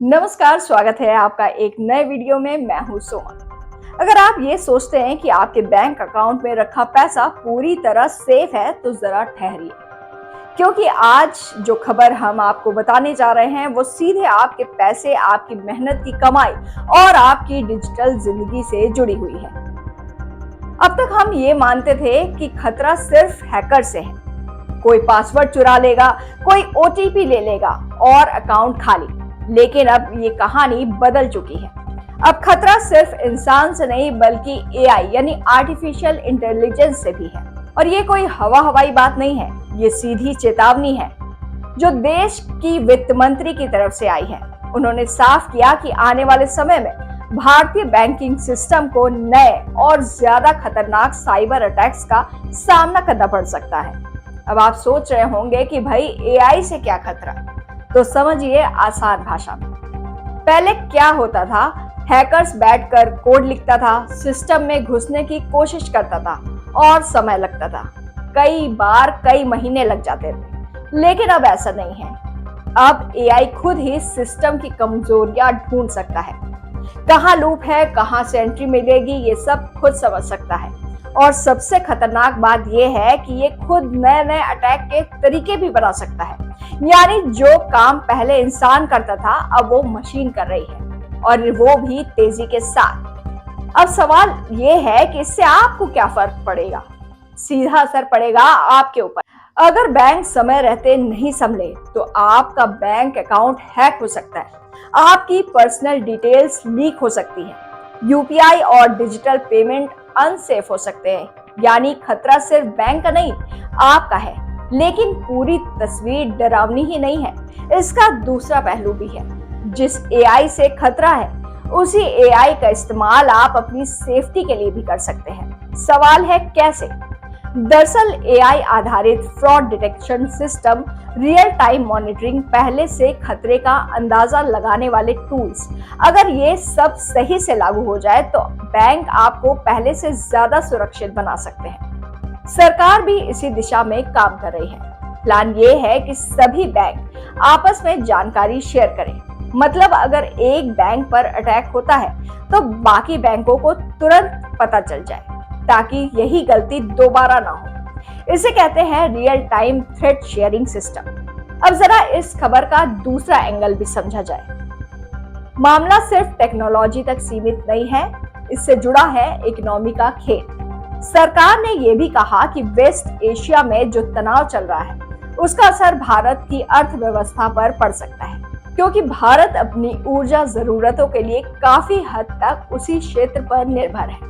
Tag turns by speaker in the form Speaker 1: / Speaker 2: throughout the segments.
Speaker 1: नमस्कार, स्वागत है आपका एक नए वीडियो में। मैं हूं सोमा। अगर आप ये सोचते हैं कि आपके बैंक अकाउंट में रखा पैसा पूरी तरह सेफ है तो जरा ठहरिए, क्योंकि आज जो खबर हम आपको बताने जा रहे हैं वो सीधे आपके पैसे, आपकी मेहनत की कमाई और आपकी डिजिटल जिंदगी से जुड़ी हुई है। अब तक हम ये मानते थे कि खतरा सिर्फ हैकर से है, कोई पासवर्ड चुरा लेगा, कोई ओटीपी ले लेगा और अकाउंट खाली। लेकिन अब ये कहानी बदल चुकी है। अब खतरा सिर्फ इंसान से नहीं बल्कि एआई यानी आर्टिफिशियल इंटेलिजेंस से भी है। और ये कोई हवाई बात नहीं है, ये सीधी चेतावनी है जो देश की वित्त मंत्री की तरफ से आई है। उन्होंने साफ किया कि आने वाले समय में भारतीय बैंकिंग सिस्टम को नए और ज्यादा खतरनाक साइबर अटैक्स का सामना करना पड़ सकता है। अब आप सोच रहे होंगे कि भाई एआई से क्या खतरा, तो समझिए आसान भाषा में। पहले क्या होता था, हैकर्स बैठकर कोड लिखता था, सिस्टम में घुसने की कोशिश करता था और समय लगता था, कई बार कई महीने लग जाते थे। लेकिन अब ऐसा नहीं है। अब एआई खुद ही सिस्टम की कमजोरियां ढूंढ सकता है, कहां लूप है, कहां से एंट्री मिलेगी, ये सब खुद समझ सकता है। और सबसे खतरनाक बात यह है कि ये खुद नए नए अटैक के तरीके भी बना सकता है। यानी जो काम पहले इंसान करता था अब वो मशीन कर रही है, और वो भी तेजी के साथ। अब सवाल ये है कि इससे आपको क्या फर्क पड़ेगा? सीधा असर पड़ेगा आपके ऊपर। अगर बैंक समय रहते नहीं संभले तो आपका बैंक अकाउंट हैक हो सकता है, आपकी पर्सनल डिटेल्स लीक हो सकती है, यूपीआई और डिजिटल पेमेंट अनसेफ हो सकते हैं। यानी खतरा सिर्फ बैंक का नहीं, आपका है। लेकिन पूरी तस्वीर डरावनी ही नहीं है, इसका दूसरा पहलू भी है। जिस एआई से खतरा है उसी एआई का इस्तेमाल आप अपनी सेफ्टी के लिए भी कर सकते हैं। सवाल है कैसे? दरअसल एआई आधारित fraud detection system, real time monitoring, पहले से खतरे का अंदाजा लगाने वाले टूल्स, अगर ये सब सही से लागू हो जाए तो बैंक आपको पहले से ज्यादा सुरक्षित बना सकते हैं। सरकार भी इसी दिशा में काम कर रही है। प्लान ये है कि सभी बैंक आपस में जानकारी शेयर करें। मतलब अगर एक बैंक पर अटैक होता है तो बाकी बैंकों को तुरंत पता चल जाए, ताकि यही गलती दोबारा ना हो। इसे कहते हैं real time threat sharing system. अब जरा इस खबर का दूसरा एंगल भी समझा जाए। मामला सिर्फ टेक्नोलॉजी तक सीमित नहीं है, इससे जुड़ा है इकोनॉमी का खेल। सरकार ने यह भी कहा कि वेस्ट एशिया में जो तनाव चल रहा है उसका असर भारत की अर्थव्यवस्था पर पड़ सकता है, क्योंकि भारत अपनी ऊर्जा जरूरतों के लिए काफी हद तक उसी क्षेत्र पर निर्भर है।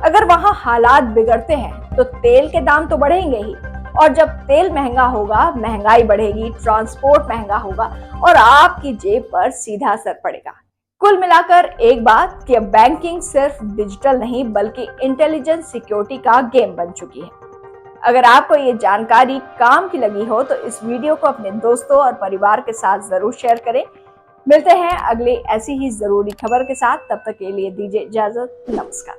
Speaker 1: अगर वहां हालात बिगड़ते हैं तो तेल के दाम तो बढ़ेंगे ही, और जब तेल महंगा होगा, महंगाई बढ़ेगी, ट्रांसपोर्ट महंगा होगा और आपकी जेब पर सीधा असर पड़ेगा। कुल मिलाकर एक बात कि अब बैंकिंग सिर्फ डिजिटल नहीं बल्कि इंटेलिजेंस सिक्योरिटी का गेम बन चुकी है। अगर आपको ये जानकारी काम की लगी हो तो इस वीडियो को अपने दोस्तों और परिवार के साथ जरूर शेयर करें। मिलते हैं अगले ऐसी ही जरूरी खबर के साथ, तब तक के लिए दीजिए इजाजत। नमस्कार।